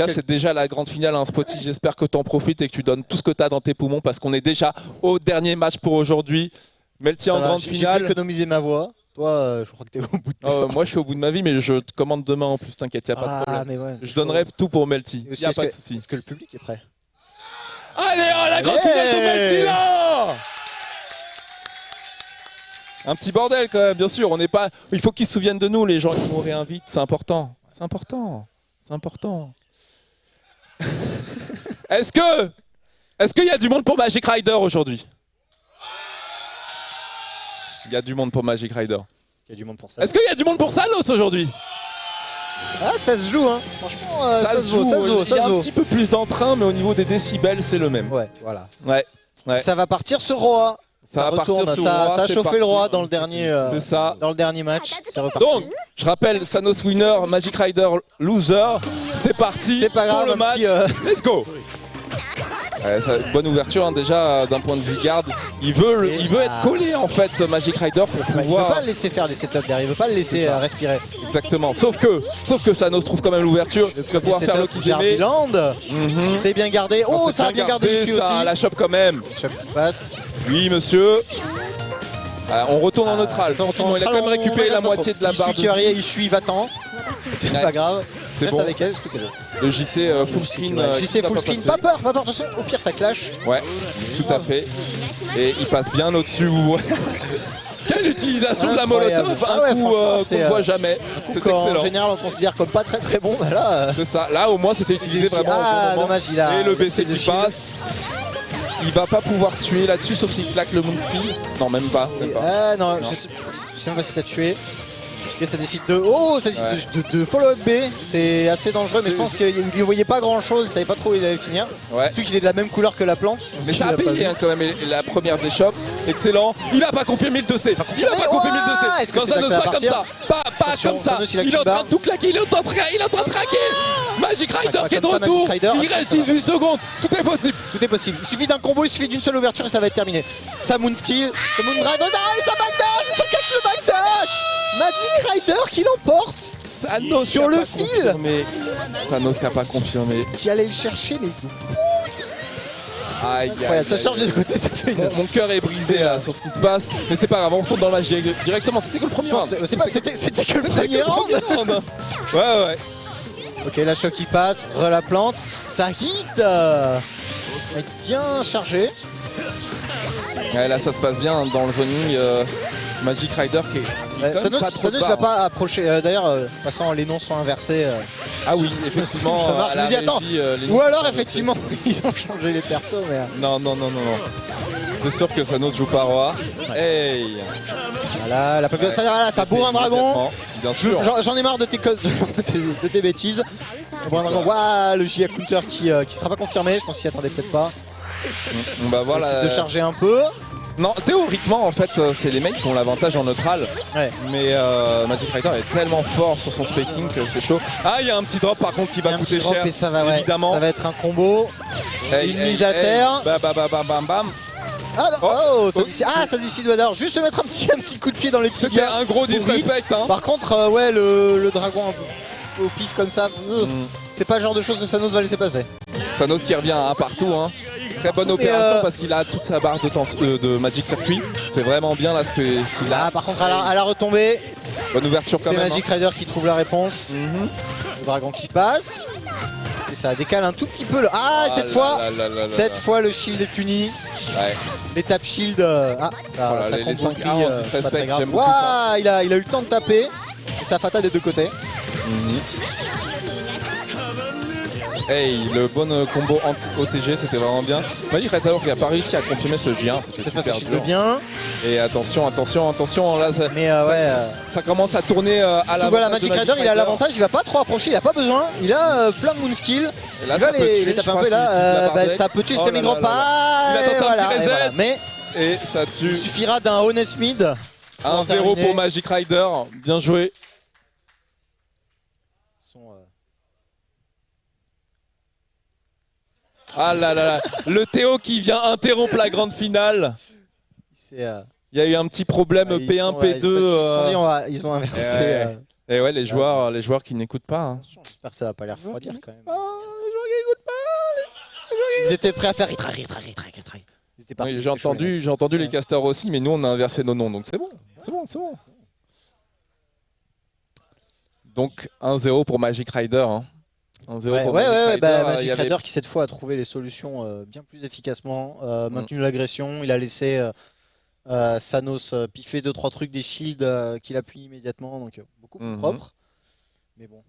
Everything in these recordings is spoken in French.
C'est déjà la grande finale, hein, Spotty. J'espère que tu en profites et que tu donnes tout ce que tu as dans tes poumons parce qu'on est déjà au dernier match pour aujourd'hui. Melty en grande finale. J'ai économisé ma voix. Toi, je crois que tu es au bout de moi, je suis au bout de ma vie, mais je te commande demain en plus, t'inquiète, il n'y a pas de problème. Ouais, je donnerai tout pour Melty. Il n'y a pas de souci. Est-ce que le public est prêt? Allez, la grande finale de Melty là! Un petit bordel quand même, bien sûr. On n'est pas. Il faut qu'ils se souviennent de nous, les gens qui nous réinvitent. C'est important. C'est important. C'est important. Est-ce qu'il y a du monde pour Magic Rider aujourd'hui? Il y a du monde pour Magic Rider. Est-ce qu'il y a du monde pour Sanos? Est-ce qu'il y a du monde pour Sanos aujourd'hui? Ah, ça se joue, hein. Franchement, ça se joue. Il y a un petit peu plus d'entrain, mais au niveau des décibels, c'est le même. Ouais, voilà. Ouais. Ça va partir sur Roi. Ça a chauffé le Roi dans le dernier, dans le dernier match. C'est reparti. Donc, je rappelle, Sanos winner, Magic Rider loser. C'est parti. C'est pas grave, pour le match. Let's go. Bonne ouverture, hein, déjà d'un point de vue garde. Il veut être collé en fait, Magic Rider, pour pouvoir. Il veut pas le laisser faire des setups derrière, il veut pas le laisser respirer. Exactement. Sauf que Sanos trouve quand même l'ouverture. Il va pouvoir faire le Kizeme. C'est bien gardé. Oh, ça a bien gardé ici aussi. La chope quand même. Chope qui passe. Oui, monsieur. On retourne en neutral. Il a quand même récupéré la moitié de la barre. Il suit, va-t'en. C'est pas grave. C'est bon. Avec elle. Le JC full screen. JC full screen. Pas peur. De toute façon, au pire, ça clash. Ouais, tout à fait. Et il passe bien au-dessus. Quelle utilisation de la molotov, un coup qu'on ne voit jamais. C'est excellent. En général, on considère comme pas très très bon. C'est ça. Là, au moins, c'était utilisé vraiment. Ah, dommage, il a. Et le BC qui passe. Il va pas pouvoir tuer là-dessus, sauf s'il claque le moonski. Non, même pas. Non, je sais même pas si ça a tué. Et ça décide de follow-up B, c'est assez dangereux, mais je pense qu'il ne voyait pas grand-chose, il savait pas trop où il allait finir. Surtout qu'il est de la même couleur que la plante. Mais ça a payé quand même la première des shops. Excellent. Il n'a pas confirmé le 2C. Il n'a pas confirmé le 2C. Non, ça n'ose pas comme ça. Pas comme ça. Il est en train de tout claquer. Il est en train de traquer. Magic Rider qui est de retour. Il reste 18 secondes. Tout est possible. Tout est possible. Il suffit d'un combo, il suffit d'une seule ouverture et ça va être terminé. Sa Moonskill, sa Moondragon, et sa backdash. Ça catch le backdash. Magic Rider qui l'emporte. Sanos sur le fil. Sanos qui n'a pas confirmé. Qui allait le chercher, mais aïe, ça change de côté, ça fait mon cœur est brisé là sur ce qui se passe, mais c'est pas grave, on retourne dans le match directement. C'était que le premier round. C'était que le premier round. Ouais. Ok, la choc qui passe, la plante, ça hit. Bien chargé. Ouais, là ça se passe bien dans le zoning. Magic Rider qui Sanos ne va pas approcher. D'ailleurs, de toute façon, les noms sont inversés. Ah oui, effectivement. Je me dis, attends. Ou alors, effectivement, ils ont changé les persos. Mais... Non. C'est sûr que Sanos joue pas roi. Hey. Voilà, ça bourre un dragon. Bien sûr. J'en ai marre de tes bêtises. Waouh, le Gia counter qui sera pas confirmé. Je pense qu'il attendait peut-être pas. Bah voilà. De charger un peu. Non, théoriquement, en fait, c'est les mecs qui ont l'avantage en neutral. Ouais. Mais Magic Rider est tellement fort sur son spacing que c'est chaud. Ah, il y a un petit drop par contre qui va coûter cher. Et ça va, évidemment. Ça va être un combo. Une mise à terre. Bam. Ça décide d'adore. Juste mettre un petit coup de pied dans les tibias. C'était un gros disrespect. Hein. Par contre, le dragon au pif comme ça, c'est pas le genre de choses que Sanos va laisser passer. Sanos qui revient partout. Hein. Très bonne opération parce qu'il a toute sa barre de Magic Circuit. C'est vraiment bien là ce qu'il a. Par contre, à la retombée, bonne ouverture quand même. C'est Magic Rider qui trouve la réponse. Le dragon qui passe. Et ça décale un tout petit peu. Cette fois, le shield est puni. Ouais. L'étape shield. Ça les 5 disrespect. J'aime beaucoup. Il a eu le temps de taper. Et ça fatale des deux côtés. Hey, le bon combo OTG, c'était vraiment bien. Magic Rider qui n'a pas réussi à confirmer ce J1. Cette fois, ça shield bien. Et attention, là, ça commence à tourner à la. Voilà, Magic Rider, il a l'avantage, il va pas trop approcher, il a pas besoin. Il a plein de moonskill. Il va les taper un peu là. Ça peut tuer semi-drop. Il a tenté un petit reset. Mais ça tue. Il suffira d'un honest mid. 1-0 pour Magic Rider. Bien joué. Ah là là, le Théo qui vient interrompre la grande finale. Il y a eu un petit problème P1, P2. Ils ont inversé. Et ouais, les joueurs qui n'écoutent pas. Hein. J'espère que ça va pas les refroidir quand même. Les joueurs qui n'écoutent pas. Ils étaient prêts à faire retry. Oui, j'ai entendu les casters aussi, mais nous on a inversé nos noms, donc c'est bon. Donc 1-0 pour Magic Rider. Hein. 1-0 pour Magic Rider. Magic Rider qui cette fois a trouvé les solutions bien plus efficacement, maintenu l'agression, il a laissé Sanos piffer 2-3 trucs des shields qu'il appuie immédiatement, donc beaucoup plus propre. Mais bon,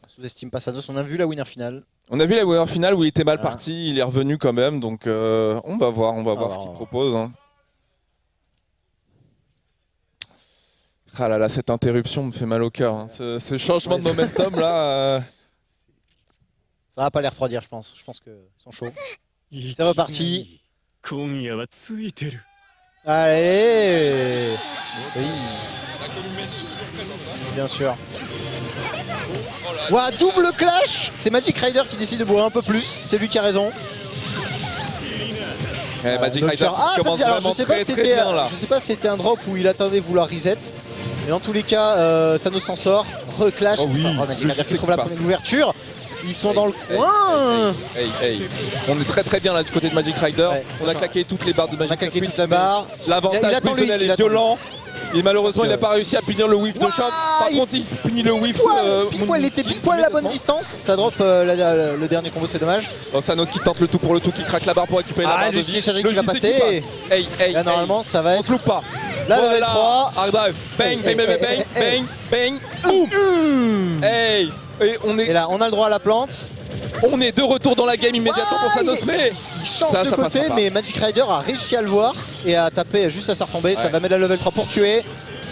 on sous-estime pas Sanos, on a vu la winner finale. On a vu la winner finale où il était mal parti, il est revenu quand même, donc on va voir ce qu'il propose. Hein. Ah là là, cette interruption me fait mal au cœur. Hein. Ce changement de momentum là. Ça va pas les refroidir, je pense. Je pense qu'ils sont chauds. C'est reparti. Allez. Oui. Bien sûr. Ouah, double clash. C'est Magic Rider qui décide de bourrer un peu plus. C'est lui qui a raison. Magic Rider commence vraiment très bien là. Je sais pas si c'était un drop où il attendait vouloir reset. Mais dans tous les cas, Sanos s'en sort. Reclash. Magic Rider trouve la première ouverture. Ils sont dans le coin. On est très bien là du côté de Magic Rider. On a claqué toutes les barres de Magic Rider. L'avantage personnel est violent. Et malheureusement, il n'a pas réussi à punir le whiff de shot. Par contre, il punit le whiff. Il était pile poil à la bonne distance. Ça drop le dernier combo, c'est dommage. Sanos qui tente le tout pour le tout, qui craque la barre pour récupérer la barre de vie. Le qui va passer. Là, normalement, ça va être. On se loupe pas. Là, level 3. Hard drive. Bang. Boum. Et là, on a le droit à la plante. On est de retour dans la game immédiatement pour Sanos, mais il change de côté, mais Magic Rider a réussi à le voir et à taper juste à se retomber. Ça va mettre la level 3 pour tuer.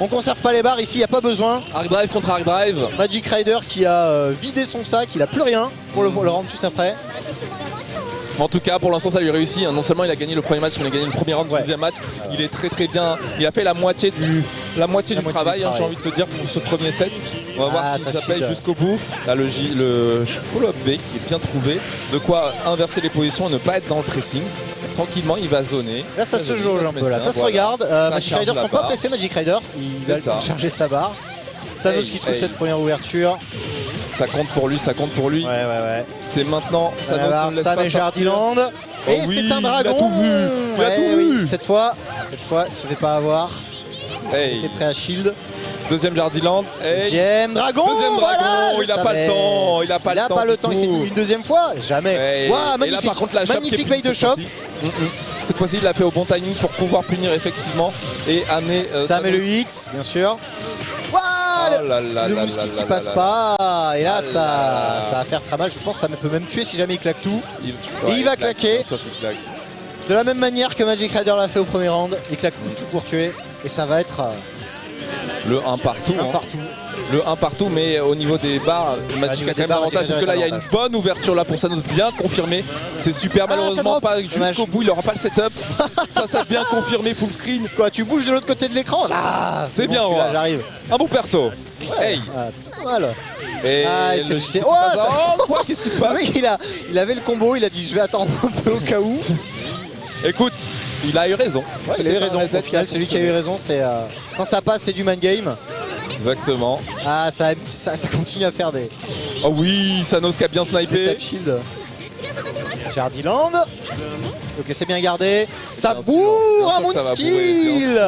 On conserve pas les barres ici, il n'y a pas besoin. Arc drive contre arc drive. Magic Rider qui a vidé son sac, il a plus rien pour le rendre juste après. En tout cas, pour l'instant, ça lui réussit. Non seulement il a gagné le premier match, mais il a gagné le premier round du deuxième match. Il est très bien. Il a fait la moitié du travail, j'ai envie de te dire, pour ce premier set. On va voir si ça paye jusqu'au bout. Là, le follow-up B qui est bien trouvé. De quoi inverser les positions et ne pas être dans le pressing. Tranquillement, il va zoner. Là, ça se jauge un peu. Là, ça se regarde. Magic Rider ne sont pas pressés. Magic Rider, il va charger sa barre. Sanos qui trouve cette première ouverture. Ça compte pour lui. Ouais. C'est maintenant. Sanos ne laisse pas Jardiland. Et c'est un dragon. Il a tout vu. Cette fois, il se fait pas avoir. Il était prêt à shield. Deuxième Jardiland. Deuxième dragon. Voilà, il n'a pas le temps. Il n'a pas le temps. Il s'est dit une deuxième fois. Jamais. Magnifique. Et là, par contre, la magnifique bait de shop. Cette fois-ci, il l'a fait au bon timing pour pouvoir punir effectivement et amener. Ça met le hit, bien sûr. Le mousquet qui passe pas. Et là, ça va faire très mal. Je pense que ça peut même tuer si jamais il claque tout. Et il va claquer. De la même manière que Magic Rider l'a fait au premier round. Il claque tout pour tuer. Et ça va être le 1 partout. Le 1 partout, mais au niveau des barres, Magic a quand même l'avantage parce que là il y a une bonne ouverture là pour Sanos, bien confirmé. C'est super, malheureusement pas jusqu'au bout, il n'aura pas le setup. ça bien confirmé, full screen. Quoi, tu bouges de l'autre côté de l'écran? C'est bien, j'arrive. Un bon perso. Pas mal. Et quoi, qu'est-ce qui se passe? Il avait le combo, il a dit je vais attendre un peu au cas où. Écoute, il a eu raison. Il a eu raison au final, celui qui a eu raison, c'est quand ça passe, c'est du man game. Exactement. Ça continue à faire des... Oh oui, Sanos qui a bien snipé. Tap shield. Jardiland. Ok, c'est bien gardé. Ça bourre un Moonsteel.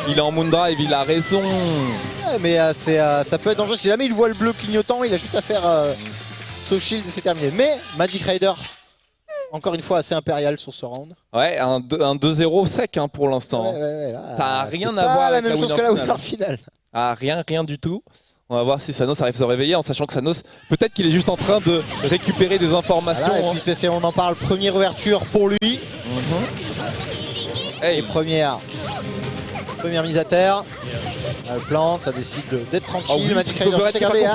Il est en Moondrive, il a raison. Ouais, mais ça peut être dangereux. Si jamais il voit le bleu clignotant, il a juste à faire saut shield et c'est terminé. Mais Magic Rider, encore une fois, assez impérial sur ce round. Ouais, un 2-0 sec hein, pour l'instant. Ouais, ça n'a rien à voir avec la même chose que la winner finale. Rien du tout. On va voir si Sanos arrive à se réveiller en sachant que Sanos, peut-être qu'il est juste en train de récupérer des informations. Voilà, et puis on en parle, première ouverture pour lui. Et première mise à terre. Le plante, ça décide d'être tranquille. Magic Rider juste regardé.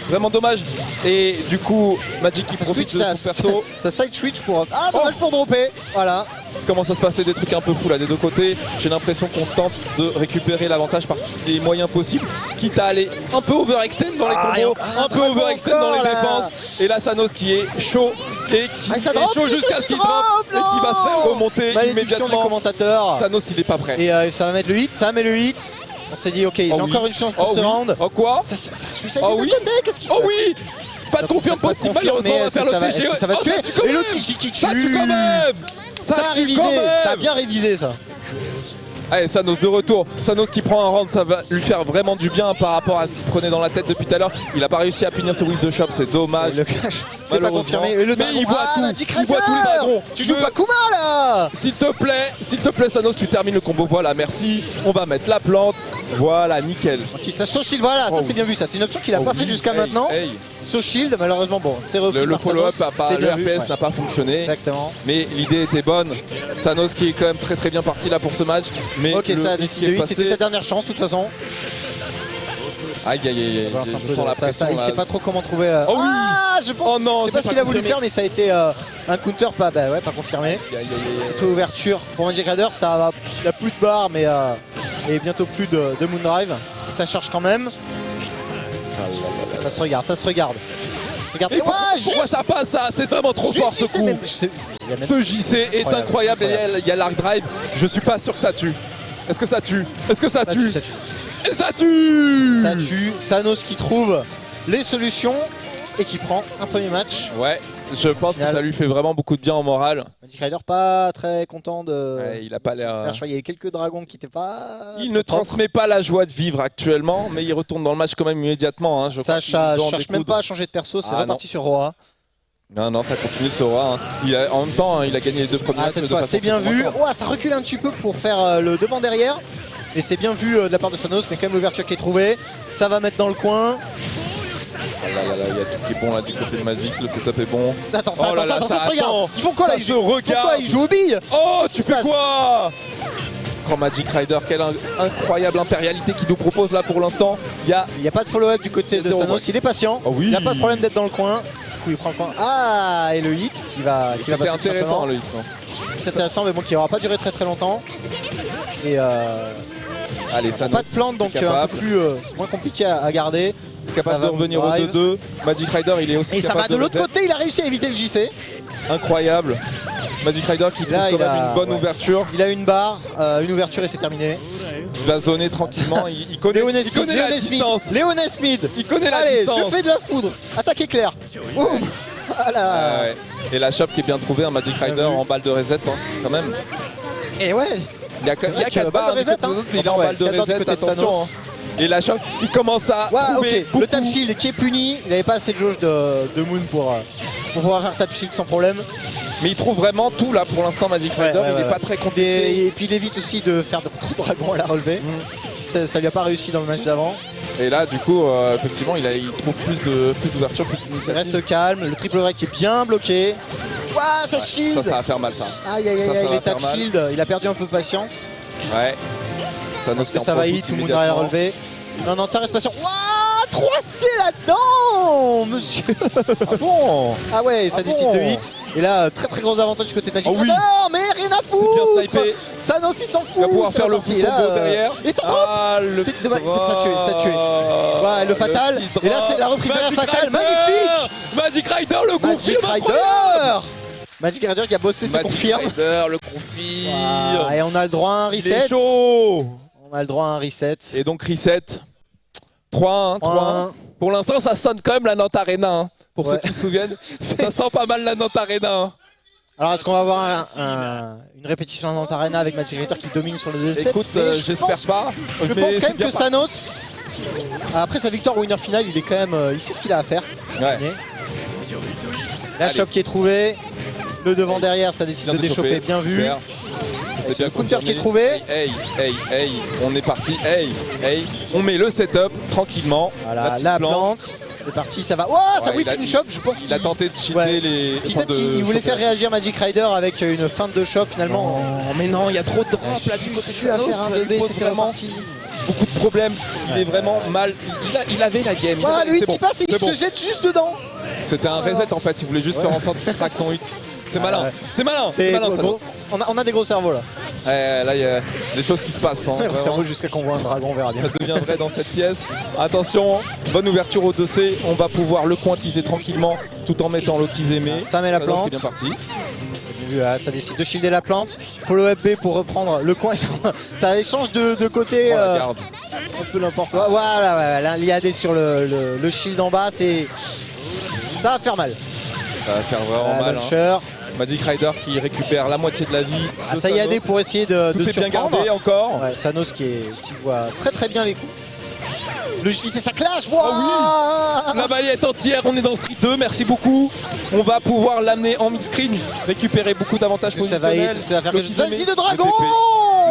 Vraiment dommage. Et du coup, Magic qui profite de son perso. Ça side switch pour... dommage pour dropper. Voilà. Commence à se passer des trucs un peu fous là des deux côtés. J'ai l'impression qu'on tente de récupérer l'avantage par tous les moyens possibles. Quitte à aller un peu overextend dans les combos, un peu overextend dans les défenses. Et là, Sanos qui est chaud et qui est chaud jusqu'à ce qu'il drop et qui va se faire remonter immédiatement. Du commentateur. Sanos, il est pas prêt. Et ça va mettre le hit, ça met le hit. On s'est dit, ok, j'ai encore une chance pour ce round. Oh quoi? Ça switch de côté, qu'est-ce qui se passe? Oh oui! Pas de confirme possible, malheureusement on va faire le TG. Ça va tuer. Et l'autre qui tue. Ça tue quand même. Ça a révisé, ça a bien révisé ça. Allez, Sanos de retour. Sanos qui prend un round, ça va lui faire vraiment du bien par rapport à ce qu'il prenait dans la tête depuis tout à l'heure. Il n'a pas réussi à punir ce whiff de shop, c'est dommage. Le clash, c'est pas confirmé. Mais il voit tout. Il voit tous les dragons. Tu joues pas Kuma là. S'il te plaît, Sanos, tu termines le combo. Voilà, merci. On va mettre la plante. Voilà, nickel. Ça Shield, voilà, ça c'est bien vu. Ça, c'est une option qu'il a pas fait jusqu'à maintenant. So Shield, malheureusement, bon, c'est repris. Le follow-up, le RPS n'a pas fonctionné. Exactement. Mais l'idée était bonne. Sanos qui est quand même très bien parti là pour ce match. Mais ok, ça a décidé de 8, c'était sa dernière chance de toute façon. Aïe, je sens la pression. Il sait pas trop comment trouver. Oh oui. Je pense. Oh non, c'est pas ce qu'il a voulu faire, mais ça a été un counter pas confirmé. Toute ouverture pour Magic Rider, ça va. Il n'y a plus de barre, mais et bientôt plus de Moondrive. Ça charge quand même. Ça se regarde. Regardez. Et pourquoi ça passe ça? C'est vraiment trop fort ce coup. Ce JC est incroyable. Il y a l'Arc Drive. Je suis pas sûr que ça tue. Est-ce que ça tue? Est-ce que ça tue? Et ça tue! Ça tue. Sanos qui trouve les solutions et qui prend un premier match. Ouais, je pense que ça lui fait vraiment beaucoup de bien en moral. Magic Rider pas très content de. Ouais, il a pas l'air. Il y avait quelques dragons qui étaient pas. Il ne transmet pas la joie de vivre actuellement, mais il retourne dans le match quand même immédiatement. Hein. Sacha cherche même pas à changer de perso, c'est reparti sur Roa. Non, ça continue ce Roa. Hein. En même temps, il a gagné les 2 premiers matchs. Cette fois, c'est bien vu. Ça recule un petit peu pour faire le devant-derrière. Et c'est bien vu de la part de Sanos, mais quand même l'ouverture qui est trouvée. Ça va mettre dans le coin. Il y a tout qui est bon là du côté de Magic, le setup est bon. Attends, ça se regarde. Ils font quoi là? Ils jouent aux billes. Oh, tu fais quoi? Oh, Magic Rider, quelle incroyable impérialité qu'il nous propose là pour l'instant. Il n'y a pas de follow-up du côté de Sanos, il est patient. Oh, oui. Il n'a pas de problème d'être dans le coin. Du coup, il prend le coin. Ah, et le hit qui va. C'était intéressant le hit. Très intéressant, mais bon, qui n'aura pas duré très longtemps. Et allez, Sanos, pas de plante, donc un peu plus moins compliqué à garder. Capable de revenir au 2-2. Magic Rider, il est aussi et capable ça va de l'autre côté, il a réussi à éviter le JC. Incroyable. Magic Rider qui trouve quand même une bonne ouverture. Il a une barre, une ouverture et c'est terminé. Il va zoner tranquillement, il connaît la distance. Léoné Smith. Il connaît la distance. Allez, je fais de la foudre. Attaque éclair. Boum. Voilà. Et la shop qui est bien trouvée, un Magic Rider en balle de reset hein, quand même. Et ouais. Il y a 4 balles de reset, mais il est en balle de reset, attention. Et la shop, il commence à trouver le tap shield qui est puni. Il n'avait pas assez de jauge de Moon pour pouvoir faire tap shield sans problème. Mais il trouve vraiment tout là pour l'instant Magic Rider, il n'est pas très contesté. Et puis il évite aussi de faire trop de dragons à la relevée. Ça lui a pas réussi dans le match d'avant. Et là du coup effectivement il trouve plus d'ouverture, plus d'initiative. Il reste calme, le triple break est bien bloqué. Ouah, ça shield. Ça va faire mal ça. Aïe, les tap shield, il a perdu un peu de patience. Ouais. Ça va hit, tout le monde va la relever. Non, ça reste patient. Waouh, 3C là-dedans, monsieur. Ah bon? Ah ouais, ça décide de hit. Et là, très gros avantage du côté de Magic Rider. Mais rien à foutre. C'est bien snipé. Sanos il s'en fout. Il va pouvoir faire le full combo derrière. Et ça drop. Ça tué. Ouais, le fatal. Et là, c'est la reprise derrière fatale. Magnifique. Magic Rider le confirme. Magic Rider qui a bossé, se confirme. Magic Rider le confirme. Et on a le droit à un reset. Il est chaud. On a le droit à un reset. Et donc reset. 3-1. Pour l'instant, ça sonne quand même la Nantes Arena. Hein. Pour ceux qui se souviennent, ça sent pas mal la Nantes Arena. Hein. Alors, est-ce qu'on va avoir une répétition de la Nantes Arena avec Magic Rider qui domine sur le deuxième set? Écoute, j'espère pas. Je pense quand même que Sanos, après sa victoire au winner final, il est quand même, il sait ce qu'il a à faire. Ouais. La shop qui est trouvée. Le devant derrière, ça décide de déchoper, bien vu. C'est bien le counter qui est trouvé. Hey, on est parti. On met le setup tranquillement. Voilà, la plante. C'est parti, ça va. Oh, ça whiff une shop, je pense. Il a tenté de shielder les. Peut-être il voulait faire réagir Magic Rider avec une feinte de shop finalement. Oh, mais non, il y a trop de drop là du côté de Sanos. C'était vraiment beaucoup de problèmes. Il est vraiment mal. Il avait la game. Voilà, lui qui passe et il se jette juste dedans. C'était un reset en fait. Il voulait juste faire en sorte qu'il traque son hit. C'est malin, c'est malin, Sanos. On a des gros cerveaux là. Là, il y a des choses qui se passent. Hein, gros cerveau jusqu'à qu'on voit un dragon, on verra bien. Ça devient vrai dans cette pièce. Attention, bonne ouverture au 2C. On va pouvoir le quantiser tranquillement tout en mettant l'Okizeme. Ça met la plante. C'est bien parti. vu, ça décide de shielder la plante. Follow up B pour reprendre le coin. Ça échange de côté. Un peu n'importe quoi. Voilà, l'IAD sur le shield en bas, c'est. Ça va faire mal. Ça va faire vraiment mal. Hein. Magic Rider qui récupère la moitié de la vie. Ça IAD pour essayer de Tout est bien gardé encore. Ouais, Sanos qui voit très bien les coups. Le JC ça clash. Wow, oui. La balle est entière, on est dans Street 2, merci beaucoup. On va pouvoir l'amener en mid-screen, récupérer beaucoup d'avantages positionnels. Ça va faire le de dragon.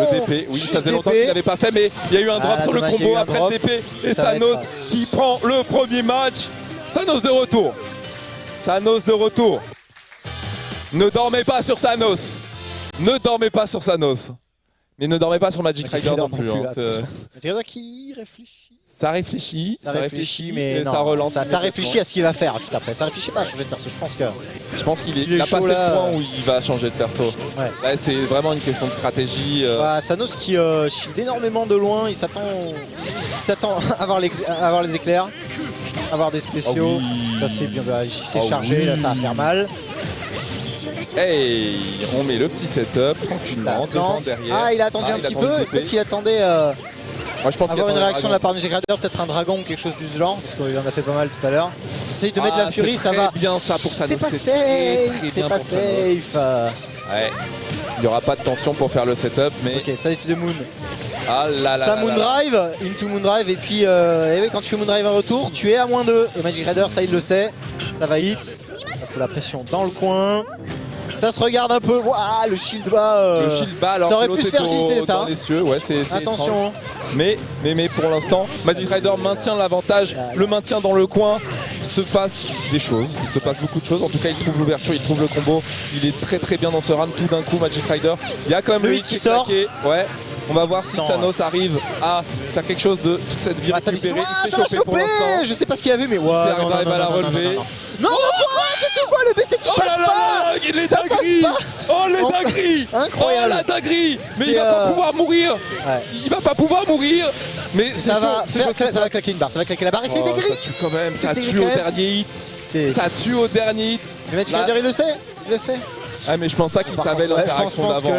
Le DP, oui, ça faisait longtemps qu'il n'avait pas fait, mais il y a eu un drop sur le combo après le DP. Et Sanos qui prend le premier match. Sanos de retour. Sanos de retour. Ne dormez pas sur Sanos. Ne dormez pas sur Sanos. Mais ne dormez pas sur Magic Rider non plus. Magic Rider qui réfléchit. Ça réfléchit, mais non, ça relance. Ça réfléchit à ce qu'il va faire juste après. Ça réfléchit pas à changer de perso. Je pense qu'il a passé le point où il va changer de perso. Ouais. Là, c'est vraiment une question de stratégie. Sanos qui shield énormément de loin. Il s'attend à avoir les éclairs, à avoir des spéciaux. Ça c'est bien. JC chargé, là ça va faire mal. Hey, on met le petit setup tranquillement devant, derrière. Ah, il a attendu un petit peu. Peut-être qu'il attendait moi, je pense avoir une réaction de la part de Magic Rider, peut-être un dragon ou quelque chose du genre, parce qu'il en a fait pas mal tout à l'heure. Essaye de mettre la furie, ça va. C'est bien ça pour Sanos. C'est pas safe, c'est pas safe. Ouais. Il n'y aura pas de tension pour faire le setup, mais. Ok, ça décide de Moon. Ah là là. Ça Moondrive, into Moondrive, et puis quand tu fais Moondrive en retour, tu es à -2. Et Magic Rider, ça il le sait, ça va hit. Ça fout la pression dans le coin. Ça se regarde un peu. Ouah, le shield bas. Le shield bas, alors ça aurait pu se faire JC ça. Les cieux. Ouais, attention. Mais pour l'instant, Magic Rider maintient l'avantage, le maintient dans le coin. Il se passe des choses, il se passe beaucoup de choses. En tout cas, il trouve l'ouverture, il trouve le combo. Il est très bien dans ce round. Tout d'un coup, Magic Rider. Il y a quand même le hit qui sort. Ouais. On va voir si Sanos arrive à faire quelque chose de toute cette vie récupérée. Il se fait choper pour l'instant. Je sais pas ce qu'il a vu, mais ouais. Il arrive à la relever. Non, quoi, le BC qui passe pas. Les dingueries. Oh les dingueries. Incroyable. Oh la dinguerie. Mais il va pas pouvoir mourir. Il va pas pouvoir mourir. Mais ça va claquer une barre, ça va claquer la barre et c'est des grilles. Ça tue quand même, ça tue au dernier hit. Ça tue au dernier hit. Le Magic Rider il le sait. Ah mais je pense pas qu'il savait l'interaction d'avant.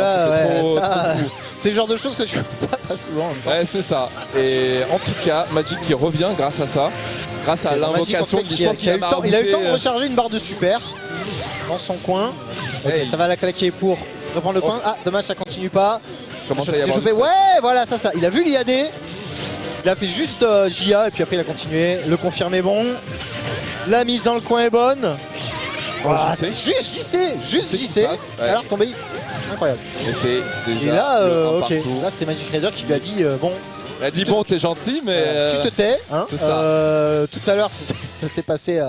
C'est le genre de choses que tu vois pas très souvent. Ouais, c'est ça. Et en tout cas, Magic qui revient grâce à ça. Grâce à l'invocation, il a eu le temps de recharger une barre de super dans son coin. Okay, ça va la claquer pour reprendre le coin. Ah, dommage, ça continue pas. Comment ça y avoir ouais, voilà, ça. Il a vu l'IAD. Il a fait juste JA et puis après il a continué. Le confirme est bon. La mise dans le coin est bonne. Voilà, juste JC. Alors tombé. Incroyable. Et là, ok. Là, c'est Magic Rider qui lui a dit bon. Il a dit bon, t'es gentil, mais. Tu te tais. Hein, c'est ça. Tout à l'heure, ça s'est passé.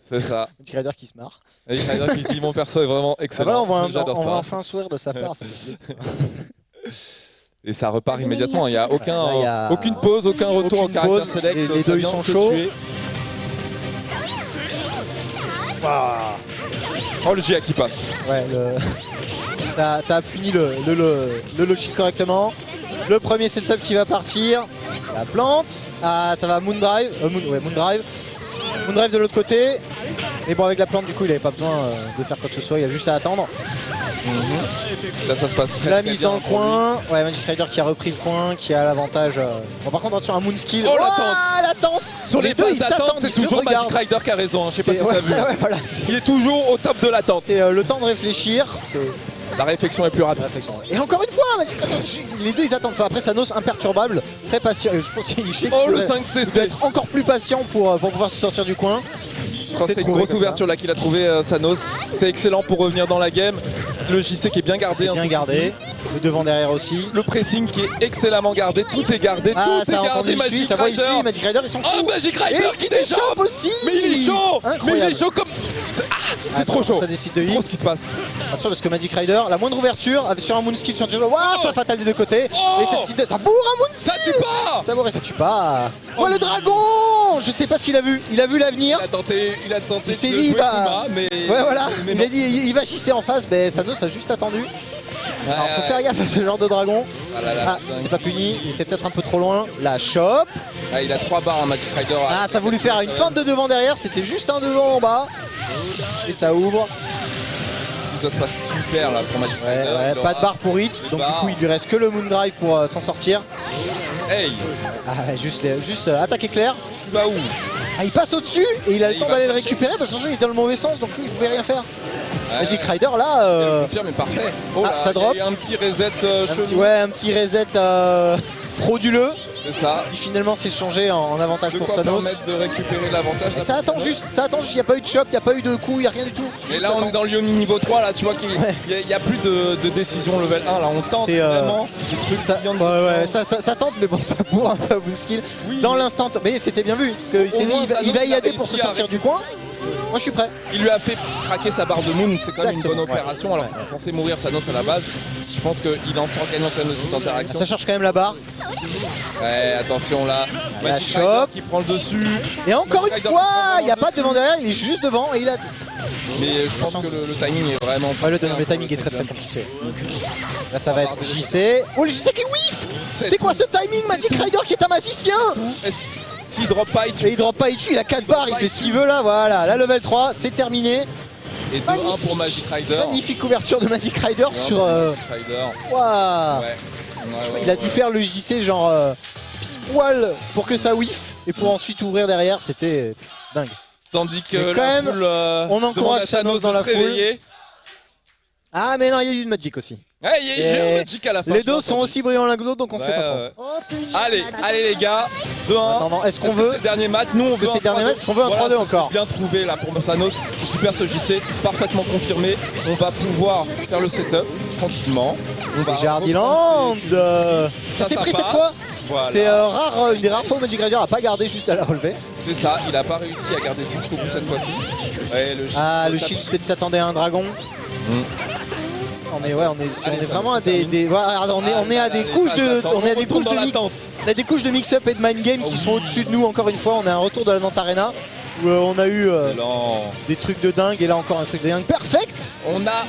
C'est ça. Magic Rider qui se marre. Magic Rider qui se dit mon perso est vraiment excellent. On voit enfin un sourire de sa part. Et ça repart immédiatement. Il n'y a aucune pause, aucun retour au caractère select. Les deux ils sont chauds. Oh le GA qui passe. Ouais, ça a puni le low shield correctement. Le premier setup qui va partir. La plante. Ah, ça va Moondrive. Moondrive. Moondrive de l'autre côté. Et bon, avec la plante, du coup, il n'avait pas besoin de faire quoi que ce soit. Il a juste à attendre. Là, ça se passe la mise dans le coin. Ouais, Magic Rider qui a repris le coin, qui a l'avantage. Bon, par contre, attention, un Moon Skill. Oh, l'attente. Sur les deux, ils s'attendent. C'est toujours Magic Rider qui a raison. Je sais pas si t'as vu. Voilà, il est toujours au top de l'attente. C'est le temps de réfléchir. La réflexion est plus rapide. Et encore une fois, les deux ils attendent ça. Après Sanos imperturbable, très patient. Je pense qu'il le 5cc. Doit être encore plus patient pour pouvoir se sortir du coin. C'est une grosse ouverture là qu'il a trouvé Sanos. C'est excellent pour revenir dans la game. Le JC qui est bien gardé. Bien gardé. Le devant derrière aussi. Le pressing qui est excellemment gardé. Tout est gardé. Tout est gardé. Magic Rider. Magic Rider, ils sont fous. Magic Rider qui déchampe aussi. Mais il est chaud. Mais il est chaud comme. C'est trop chaud. Ça décide de hit. C'est trop ce qui se passe. Attention parce que Magic Rider, la moindre ouverture sur un Moonskill sur Jello. Waouh, ça fatale des deux côtés. Et ça décide de. Ça bourre un Moonskill. Ça tue pas. Ça bourre et ça tue pas. Oh le dragon. Je sais pas s'il a vu. Il a vu l'avenir. Il a tenté. Il s'est dit, mais. Ouais, voilà. Il a dit, il va chisser en face. Mais Sanos a juste attendu. Alors faut faire gaffe à ce genre de dragon. C'est pas puni, il était peut-être un peu trop loin. La chope. Il a 3 barres Magic Rider. Ça a voulu faire une feinte de devant derrière, c'était juste un devant en bas. Et ça ouvre. ça se passe super là pour Magic Rider. Pas de barre pour hit, donc du coup il lui reste que le Moon Drive pour s'en sortir. Hey. Juste attaque éclair. Tu vas où? Ah, il passe au-dessus et il a le temps d'aller le récupérer parce qu'il est dans le mauvais sens, donc lui il pouvait rien faire. Magic Rider là. Mais parfait. Oh là, ça drop. Il y a un petit reset chelou. Un petit reset frauduleux. C'est ça. Qui finalement s'est changé en avantage pour Sanos. Permettre de récupérer l'avantage. Ça attend juste, il n'y a pas eu de chop, il n'y a pas eu de coup, il n'y a rien du tout. Et là on est dans le Yomi niveau 3, là tu vois qu'il n'y a plus de décision level 1, là on tente vraiment des trucs ça tente, mais bon ça bourre un peu à Boomskill. Dans l'instant, mais c'était bien vu, parce qu'il s'est dit il va y aller pour se sortir du coin. Moi je suis prêt. Il lui a fait craquer sa barre de Moon, c'est quand même une bonne opération. Alors qu'il est censé mourir Sanos à la base. Je pense qu'il en sort gagnant quand même de cette interaction. Ça cherche quand même la barre. Ouais, attention là. Magic Rider qui prend le dessus. Et encore une fois, il n'y a pas de devant derrière, il est juste devant et il a. Mais je pense que le timing est vraiment. Ouais, le timing est très compliqué. Là ça va être JC. Oh le JC qui whiff. C'est quoi ce timing? Magic Rider qui est un magicien. S'il drop pas, il tue. Et il drop pas, il tue, il a 4 barres, il fait ce qu'il veut là, voilà. La level 3, c'est terminé. Et 2-1 pour Magic Rider. Magnifique couverture de Magic Rider sur... Waouh. Il a dû faire le JC genre poil pour que ça whiff et pour ensuite ouvrir derrière, c'était dingue. Tandis que la foule, on encourage Sanos dans la foule. Ah mais non, il y a eu de Magic aussi. Ouais, il y a eu Magic à la fin. Les dos sont aussi brillants l'un que l'autre, donc on sait pas trop. Allez les gars, 2-1. Est-ce qu'on veut c'est le dernier match? Nous on veut un 3-2. Est-ce qu'on veut un 3-2 encore? Bien trouvé là pour Sanos, c'est super ce JC, parfaitement confirmé. On va pouvoir faire le setup tranquillement. Jardiland. Ça s'est pris cette fois. Voilà. C'est rare, une des rares fois où Magic Rider a pas gardé juste à la relever. C'est ça, il a pas réussi à garder jusqu'au bout cette fois-ci. Ouais, le shield peut-être s'attendait à un dragon. On est vraiment à on est à des couches de couches de mix-up et de mind game qui sont au-dessus de nous. Encore une fois, on a un retour de la Nantes Arena où on a eu des trucs de dingue et là encore un truc de dingue. Perfect. On a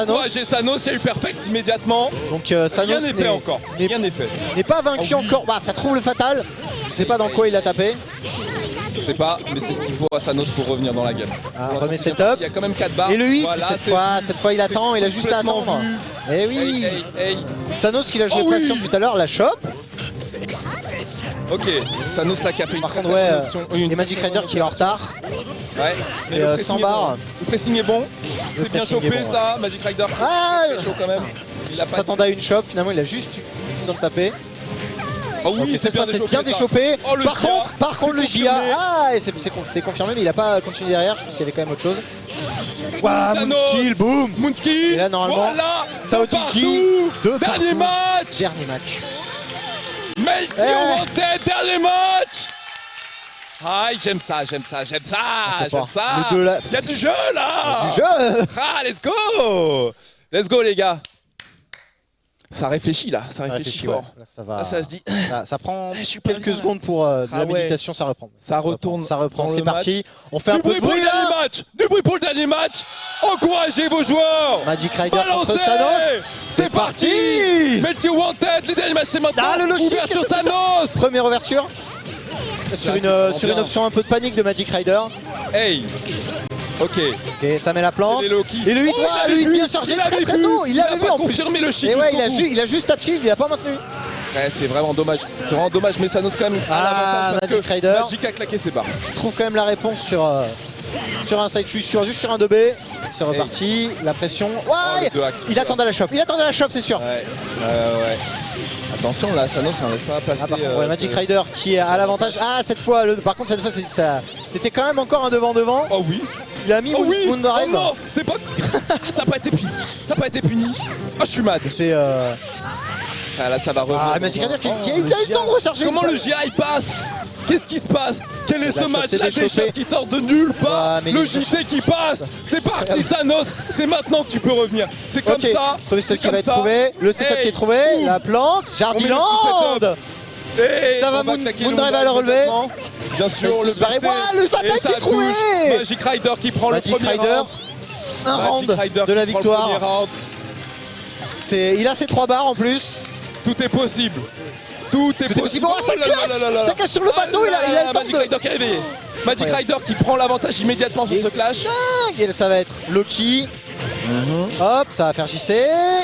encouragé Sanos, il y a eu perfect immédiatement. Donc Sanos rien n'est fait encore. Rien n'est fait. N'est pas vaincu encore. Bah ça trouve le fatal. Je sais pas dans quoi il a tapé. Je sais pas, mais c'est ce qu'il faut à Sanos pour revenir dans la game. Premier setup. Il y a quand même 4 barres. Et le 8, cette fois il attend, il a juste à attendre. Et oui. Sanos qui l'a joué patient tout à l'heure, la chope. Ok, Sanos l'a capé. Par contre, et Magic Rider qui est en retard. Ouais, mais et 100 barres. Le pressing est bon. C'est bien chopé ça, Magic Rider. Il chaud quand même. Il s'attendait à une chope, finalement il a juste eu dans le taper. Oh oui, c'est bien déchopé. Par contre le JA, c'est confirmé, mais il a pas continué derrière. Je pense qu'il y avait quand même autre chose. Waouh, Moonskill, boum. Moonskill. Et là normalement, Saotiji, dernier match. Melty Wanted, dernier match. Ah, j'aime ça. Il y a du jeu là. Ah, let's go les gars. Ça réfléchit là, ça réfléchit fort. Là, ça se dit. Ça prend quelques secondes pour de la méditation, ça reprend. Ça reprend, c'est parti. On fait un peu de bruit là. Du bruit pour le dernier match. Encouragez vos joueurs. Magic Rider contre Sanos. C'est parti. Melty Wanted, les derniers matchs c'est maintenant. Ouverture Sanos. Première ouverture. Sur une option un peu de panique de Magic Rider. Hey. Ok, ça met la plante. Et le 8 bien chargé très tôt. Il avait vu en plus. Confirmé le shield. Et ouais, il a juste tapé, il a pas maintenu. Ouais, c'est vraiment dommage. Mais Sanos quand même a l'avantage parce Magic Rider. Magic a claqué ses barres. Il trouve quand même la réponse sur un side switch, juste sur un 2B. C'est reparti, la pression. Ouais, il attendait la chope. C'est sûr. Ouais. Attention là, Sanos ça ne laisse pas passer. Magic Rider qui est à l'avantage. Cette fois, c'était quand même encore un devant. Oh oui. Il a mis Moon Drive. Oh non, c'est pas. Ça n'a pas été puni. Oh, je suis mad. Là, ça va revenir. Magic Rider qui a eu le temps de recharger. Comment le GI passe? Qu'est-ce qui se passe? Quel est ce match? La déchette qui sort de nulle part. Le JC qui passe. C'est parti, Sanos. C'est maintenant que tu peux revenir. C'est comme ça. Le setup qui va être trouvé. Le setup qui est trouvé. La plante. Jardiland. Ça va, Moon Drive à le relever. Bien sûr, le fatal qui est trouvé. Magic Rider qui prend le premier round. Un round de la victoire. Il a ses 3 barres en plus. Tout est possible. Tout est possible. Ça cache sur le bateau. Il a le temps Magic Rider qui est réveillé. Magic Rider qui prend l'avantage immédiatement sur ce clash. Et ça va être Loki. Hop, ça va faire JC.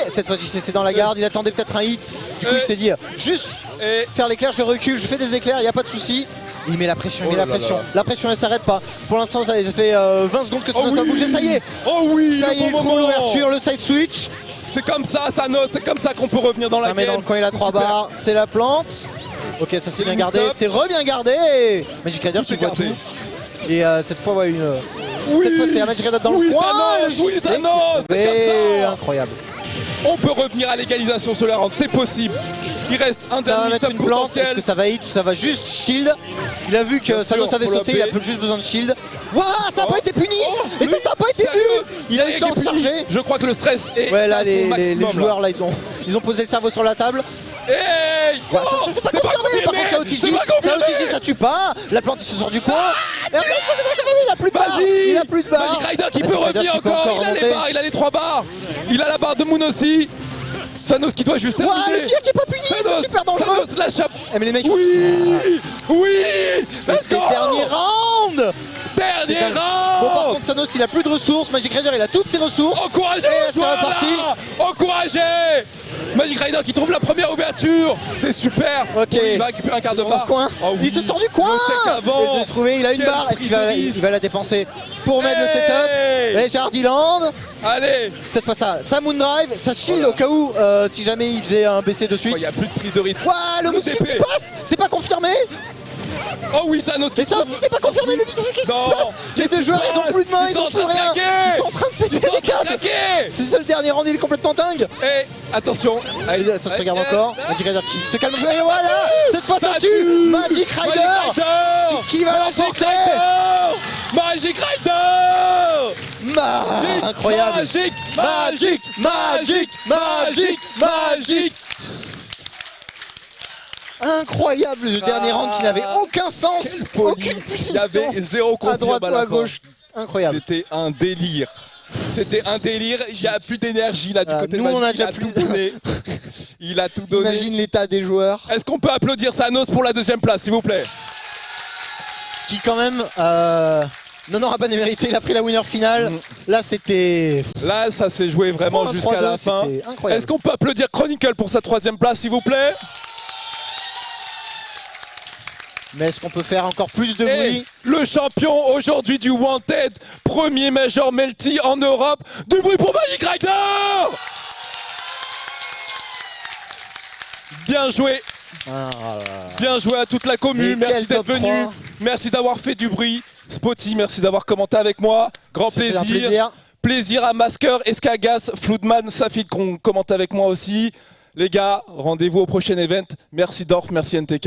Cette fois JC c'est dans la garde, il attendait peut-être un hit. Du coup il s'est dit juste faire l'éclair, je recule, je fais des éclairs, il n'y a pas de souci. Il met la pression, il met la pression. La pression elle s'arrête pas. Pour l'instant ça fait 20 secondes que ça va bouger, ça y est. Oh oui, ça y est, l'ouverture, le side switch. C'est comme ça, ça note, c'est comme ça qu'on peut revenir dans la game. Dans le coin il a 3 barres, c'est la plante. Ok, ça c'est bien gardé, c'est re-bien gardé. Magic Rider qui voit tout. Et cette fois, ouais, cette fois c'est un Magic Rider dans le coin. Oui, ça note, c'est comme ça. Incroyable. On peut revenir à l'égalisation sur le round, c'est possible. Il reste un dernier sub potentiel. Est-ce que ça va hit ou ça va juste shield? Il a vu que Sanos avait sauté, il a juste besoin de shield. Waouh, ça n'a pas été puni. Et ça n'a pas été vu. Il a eu le temps de charger. Je crois que le stress est ouais, là, à son maximum. Les joueurs, là, ils ont posé le cerveau sur la table. Hey, ça c'est pas confirmé. Par contre Saotiji ça tue pas. La plante il se sort du coin. Et après il a plus de barres. Il a plus de barres. Magic Rider qui peut revenir encore. Il a les barres, il a les 3 barres. Il a la barre de Moon aussi. Sanos qui doit juste terminer. Le FIA qui est pas puni, c'est super dangereux. Sanos la chape. Mais les mecs. Oui. C'est le dernier round. Dernier round. Bon par contre Sanos il a plus de ressources. Magic Rider il a toutes ses ressources. Encouragez. C'est reparti. Encouragez. Magic Rider qui trouve la première ouverture, c'est super. Ok. Il va récupérer un quart de barre. Il se sort du coin. Il a une barre. Est-ce qu'il va la dépenser pour mettre le setup? Et Jardiland. Allez. Cette fois ça Moondrive, ça shield au cas où si jamais il faisait un BC de suite. Il n'y a plus de prise de risque. Le Moonskip qui passe. C'est pas confirmé. Oh oui, Sanos qui ça aussi c'est pas confirmé, mais qu'est-ce qui se passe? Les deux joueurs ils ont plus de main, ils ont plus rien. Ils sont en train de péter les câbles. C'est ça le dernier round, il est complètement dingue. Et attention, ça se regarde encore. Magic Rider qui se calme. Et voilà, cette fois ça tue. Magic Rider qui va l'emporter. Magic Rider. Incroyable. Magic. Incroyable, le dernier round qui n'avait aucun sens, aucune puissance. Il y avait zéro confirme à droite ou à gauche. Incroyable. C'était un délire. Il n'y a plus d'énergie là du côté de Magic. On a déjà plus donné. Il a tout donné. Imagine l'état des joueurs. Est-ce qu'on peut applaudir Sanos pour la 2e place, s'il vous plaît? Qui quand même non aura pas mérité, il a pris la winner finale. Là c'était... Là ça s'est joué vraiment jusqu'à la fin. Est-ce qu'on peut applaudir Chronicle pour sa 3e place, s'il vous plaît? Mais est-ce qu'on peut faire encore plus de bruit? Le champion aujourd'hui du Wanted, premier Major Melty en Europe. Du bruit pour Magic Rider. Bien joué. Bien joué à toute la commune. Merci d'être venu. Merci d'avoir fait du bruit. Spotty, merci d'avoir commenté avec moi. Grand plaisir. Plaisir à Masker, Escagas, Floodman, Safid qui ont commenté avec moi aussi. Les gars, rendez-vous au prochain event. Merci Dorf, merci NTK.